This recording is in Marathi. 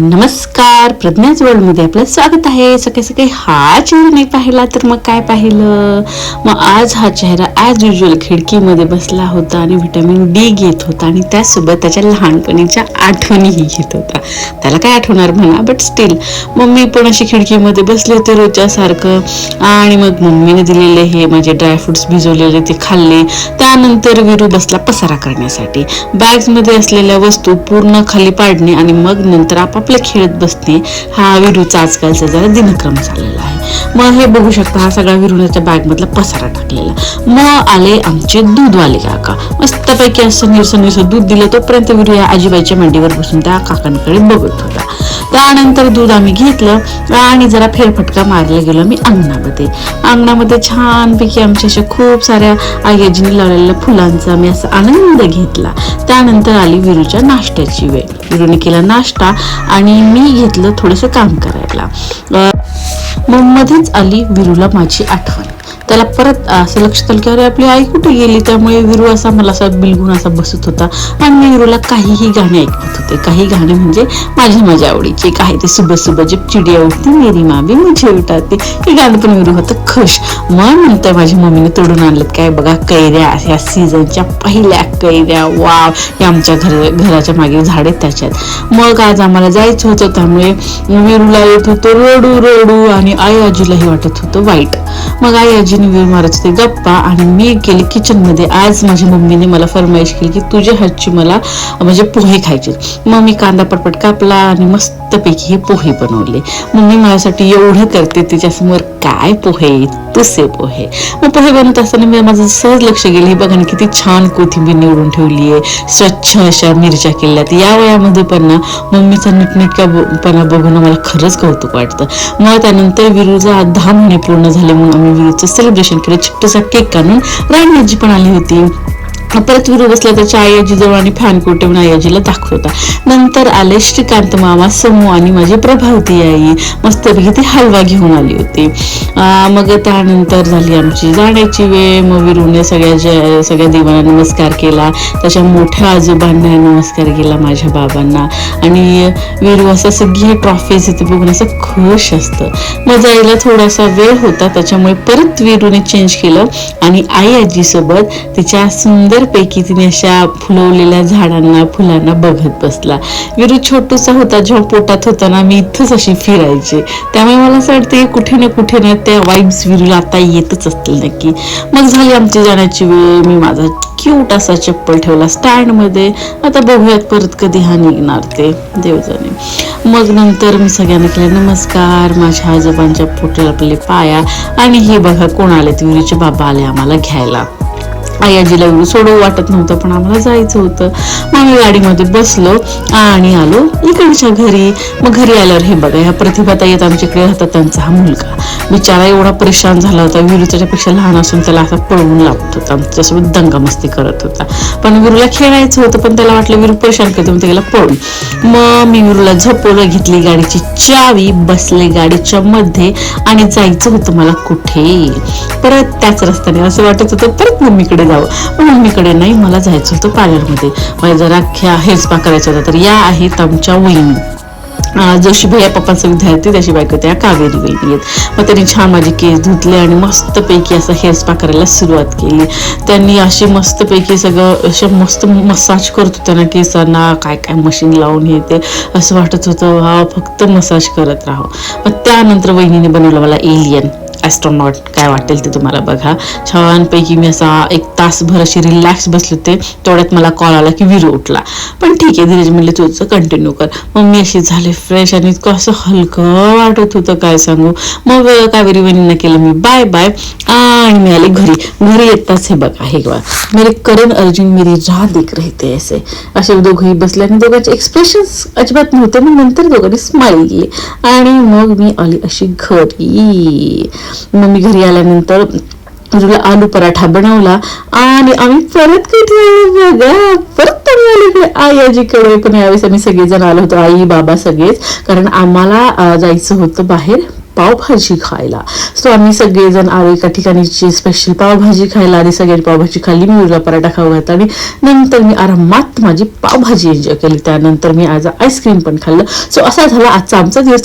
नमस्कार, प्रज्ञाच वर्ल्ड मध्ये आपलं स्वागत आहे. सकाळी सकाळी हा चेहरा नाही पाहिला तर मग काय पाहिलं. मग आज हा चेहरा ॲज युजल खिडकीमध्ये बसला होता आणि व्हिटॅमिन डी घेत होता आणि त्यासोबत त्याच्या लहानपणीच्या आठवणीही घेत होता. त्याला काय आठवणार म्हणा, बट स्टील मम्मी पण अशी खिडकीमध्ये बसले होते रोजच्या सारखं. आणि मग मम्मीने दिलेले हे माझे ड्रायफ्रुट्स भिजवलेले ते खाल्ले. त्यानंतर विरू बसला पसारा करण्यासाठी. बॅग्समध्ये असलेल्या वस्तू पूर्ण खाली पाडणे आणि मग नंतर आपले खेळत बसणे हा विरूचा आजकालचा जरा दिनक्रम चाललेला आहे. मग हे बघू शकता, हा सगळा विरूच्या बॅग मधला पसारा टाकलेला. मग आले आमचे दूधवाले काका. मस्तपैकी असं निरसं दूध दिलं. तोपर्यंत विरू या आजीबाईच्या मांडीवर बसून त्या काकांकडे बघत होता. त्यानंतर दूध आम्ही घेतलं आणि जरा फेरफटका मारला गेलो मी अंगणामध्ये छानपैकी आमच्या अशा खूप साऱ्या आजीने लावलेल्या फुलांचा मी असा आनंद घेतला. त्यानंतर आली विरूच्या नाश्त्याची वेळ. विरूने केला नाश्ता आणि मी घेतलं थोडंसं काम करायला. मग मध्येच आली विरूला माझी आठवण. त्याला परत असं लक्षात आलं की अरे आपली आई कुठे गेली. त्यामुळे विरू असा मला असा बिलगून असा बसत होता आणि मी विरूला काहीही गाणे ऐकवत होते. काही गाणे म्हणजे माझ्या आवडीचे. काही ते सुबह सुबह जब चिडिया उठती मेरी माँ भी मुझे उठाती, हे गाणं पण विरू होतं खुश. मग नंतर माझ्या मम्मीने तोडून आणलं काय बघा, कैऱ्या, ह्या सीझनच्या पहिल्या कैऱ्या. वाव, हे आमच्या घराच्या मागे झाड आहेत त्याच्यात. मग आज आम्हाला जायचं होतं त्यामुळे विरूला येत होतं रडू आणि आई आजीलाही वाटत होतं वाईट. मग आई आजी विरू मारत होते गप्पा आणि मी गेले किचन मध्ये. आज माझ्या मम्मीने मला फरमाईश केली की तुझ्या हातची मला म्हणजे पोहे खायचे. मग मी कांदा पटपट कापला आणि मस्तपैकी हे पोहे बनवले. मम्मी माझ्यासाठी एवढं करते, तिच्यासमोर काय पोहे, तुसे पोहे. मग पोहे बनवत असताना मी माझं सहज लक्ष गेलं, हे बघा ना किती छान कोथिंबीर निवडून ठेवली आहे, स्वच्छ अशा मिरच्या केल्यात. या वयामध्ये पण ना मम्मीचा नीटनेटकापणा बघून मला खरंच कौतुक वाटतं. मग त्यानंतर विरूचा 10 महिने पूर्ण झाले म्हणून आम्ही विरूचं सेलिब्रेशन केलं. छोटासा केक काढून राणी पण आली होती. परत विरू बसला त्याच्या आई आजीजवळ आणि फॅन कोट ठेवून आई आजीला दाखवत होता. नंतर आले श्रीकांत मामा, समू आणि माझी प्रभावती आई. मस्तपैकी ती हलवा घेऊन आली होती. मग त्यानंतर झाली आमची जाण्याची वेळ. मग विरूने सगळ्या देवांना नमस्कार केला. त्याच्या मोठ्या आजोबांना नमस्कार केला, माझ्या बाबांना. आणि विरू असं सगळी ट्रॉफीज इथे बघून असं खुश असतं. मग जायला थोडासा वेळ होता त्याच्यामुळे परत विरूने चेंज केलं आणि आई आजीसोबत तिच्या सुंदर पैकी तिने अशा फुलवलेल्या झाडांना फुलांना बघत बसला. विरू छोटूसा होता, जेव्हा पोटात होता ना मी इथंच अशी फिरायचे. त्यामुळे मला असं वाटतं कुठे ना त्या वाईब्स विरूला आता येतच असतील नक्की. मग झाली आमची जाण्याची वेळ. मी माझा क्यूट असा चप्पल ठेवला स्टँड मध्ये. आता बघूयात परत कधी हा निघणार ते देव जाणे. मग नंतर मी सगळ्यांना केला नमस्कार, माझ्या आजोबांच्या पोटाला आपले पाया. आणि हे बघा कोण आले, विरूचे बाबा आले आम्हाला घ्यायला. आई आजीला विरू सोडवू वाटत नव्हतं पण आम्हाला जायचं होतं. मग मी गाडीमध्ये बसलो आणि आलो इकडच्या घरी. मग घरी आल्यावर हे बघा, ह्या प्रतिभाताई आमच्याकडे राहतात, त्यांचा हा मुलगा बिचारा एवढा परेशान झाला होता. विरू त्याच्यापेक्षा लहान असून त्याला असा पळवून लागत होता, त्याच्यासोबत दंगामस्ती करत होता. पण विरूला खेळायचं होतं पण त्याला वाटलं विरू परेशान करतो म्हणून त्याला पळून. मग मी विरूला झोपवलं, घेतली गाडीची चावी, बसले गाडीच्या मध्ये आणि जायचं होतं मला कुठे, परत त्याच रस्त्याने. असं वाटत होतं परत मम्मीकडे जावं, पण मम्मीकडे नाही, मला जायचं होतं पार्लरमध्ये. मला जरा हेअर स्पा करायचा होता. तर या आहेत आमच्या वहिनी, जोशी भैया पप्पांचा विद्यार्थी, त्याची बायको त्या कावेरी वहिनी आहेत. मग त्यांनी छान माझे केस धुतले आणि मस्तपैकी असं हेअर स्पा करायला सुरुवात केली. त्यांनी अशी मस्तपैकी सगळं असं मस्त मसाज करत होत्या ना केसांना, काय मशीन लावून हे ते. असं वाटत होतं हा फक्त मसाज करत राहावं. मग त्यानंतर वहिनीने बनवलं मला एलियन ॲस्ट्रॉनॉट, काय वाटेल ते तुम्हाला बघा. छानपैकी मी असा 1 तासभर अशी रिलॅक्स बसले होते. तेवढ्यात मला कॉल आला की विरू उठला. पण ठीक आहे धीरज म्हणले तुझं कंटिन्यू कर. मग मी अशी झाले फ्रेश आणि इतकं असं हलकं वाटत होतं काय सांगू. मग कावेरी वहिनींना केलं मी बाय आणि मी आले घरी येताच हे बघा, हे बघा मेरे करण अर्जुन मेरी राह देख रहे थे असे दोघंही बसले आणि दोघांचे एक्सप्रेशन्स अजिबात नव्हते. मग नंतर दोघांनी स्माइल केली आणि मग मी आली अशी घरी. मग मी घरी आल्यानंतर तुला आलू पराठा बनवला आणि आम्ही परत कधी आलो बघा, परत आलो आई आजीकडे. पण यावेळेस आम्ही सगळेजण आलो होतो, आई बाबा सगळेच, कारण आम्हाला जायचं होतं बाहेर पावभाजी खायला. सो आम्ही सगळेजण आलो एका ठिकाणीची स्पेशल पावभाजी खायला आणि सगळ्यांनी पावभाजी खाल्ली. मी मुलगा पराठा खाऊ घातला आणि नंतर मी आरामात माझी पावभाजी एन्जॉय केली. त्यानंतर मी आज आईस्क्रीम पण खाल्लं. सो असा झाला आजचा आमचा दिवस.